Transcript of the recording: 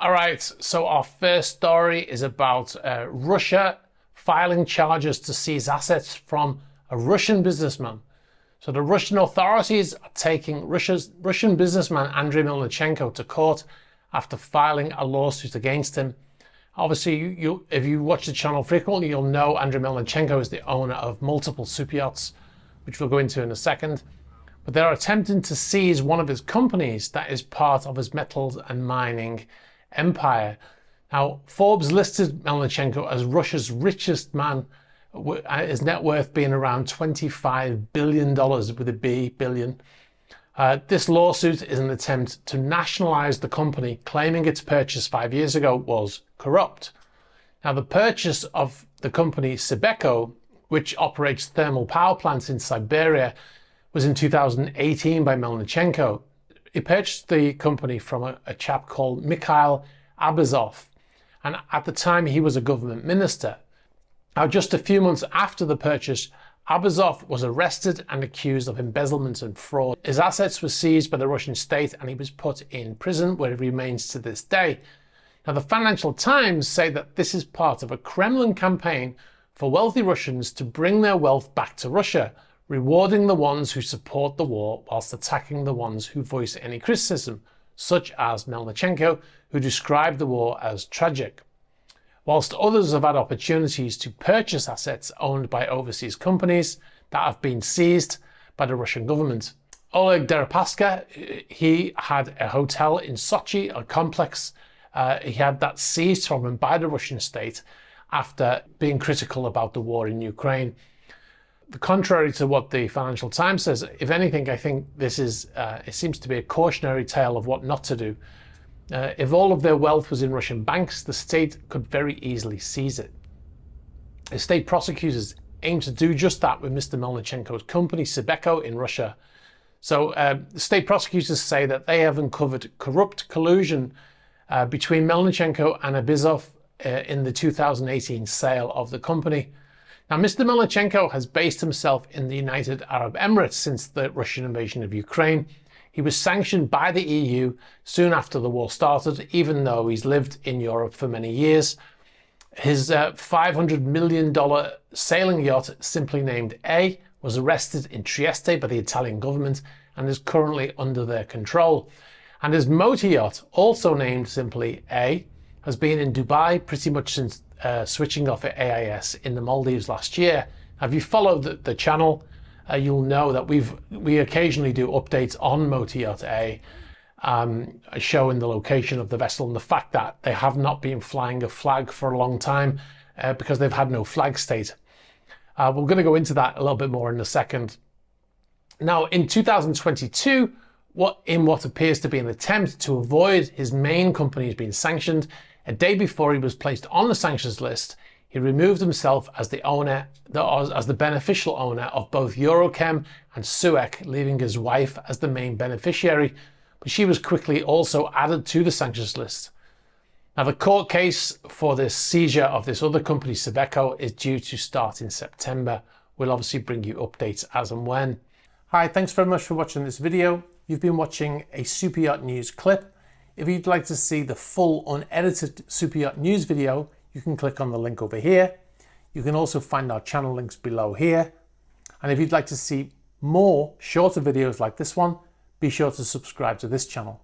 All right, so our first story is about Russia filing charges to seize assets from a Russian businessman. So the Russian authorities are taking Russian businessman Andrei Melnichenko to court after filing a lawsuit against him. Obviously, if you watch the channel frequently, you'll know Andrei Melnichenko is the owner of multiple superyachts, which we'll go into in a second. But they're attempting to seize one of his companies that is part of his metals and mining empire. Now, Forbes listed Melnichenko as Russia's richest man, his net worth being around $25 billion with a B, billion. This lawsuit is an attempt to nationalize the company, claiming its purchase 5 years ago was corrupt. Now, the purchase of the company Sebeco, which operates thermal power plants in Siberia, was in 2018 by Melnichenko. He purchased the company from a chap called Mikhail Abazov, and at the time he was a government minister. Now, just a few months after the purchase, Abazov was arrested and accused of embezzlement and fraud. His assets were seized by the Russian state and he was put in prison, where he remains to this day. Now, the Financial Times say that this is part of a Kremlin campaign for wealthy Russians to bring their wealth back to Russia, rewarding the ones who support the war whilst attacking the ones who voice any criticism, such as Melnichenko, who described the war as tragic. Whilst others have had opportunities to purchase assets owned by overseas companies that have been seized by the Russian government. Oleg Deripaska, he had a hotel in Sochi, a complex. He had that seized from him by the Russian state after being critical about the war in Ukraine. Contrary to what the Financial Times says, if anything, I think this is, it seems to be a cautionary tale of what not to do. If all of their wealth was in Russian banks, the state could very easily seize it. The state prosecutors aim to do just that with Mr. Melnichenko's company, Sebeco, in Russia. So the state prosecutors say that they have uncovered corrupt collusion between Melnichenko and Abazov in the 2018 sale of the company. Now, Mr. Melnichenko has based himself in the United Arab Emirates since the Russian invasion of Ukraine. He was sanctioned by the EU soon after the war started, even though he's lived in Europe for many years. His $500 million sailing yacht, simply named A, was arrested in Trieste by the Italian government and is currently under their control. And his motor yacht, also named simply A, has been in Dubai pretty much since switching off at AIS in the Maldives last year. If you follow the channel, you'll know that we occasionally do updates on Motor Yacht A, showing the location of the vessel and the fact that they have not been flying a flag for a long time because they've had no flag state. We're going to go into that a little bit more in a second. Now, in 2022, what appears to be an attempt to avoid his main companies being sanctioned, a day before he was placed on the sanctions list, he removed himself as the beneficial owner of both Eurochem and Suez, leaving his wife as the main beneficiary, but she was quickly also added to the sanctions list. Now, the court case for the seizure of this other company, Sebeco, is due to start in September. We'll obviously bring you updates as and when. Hi, thanks very much for watching this video. You've been watching a SuperYacht News clip. If you'd like to see the full unedited SuperYacht News video, you can click on the link over here. You can also find our channel links below here. And if you'd like to see more shorter videos like this one, be sure to subscribe to this channel.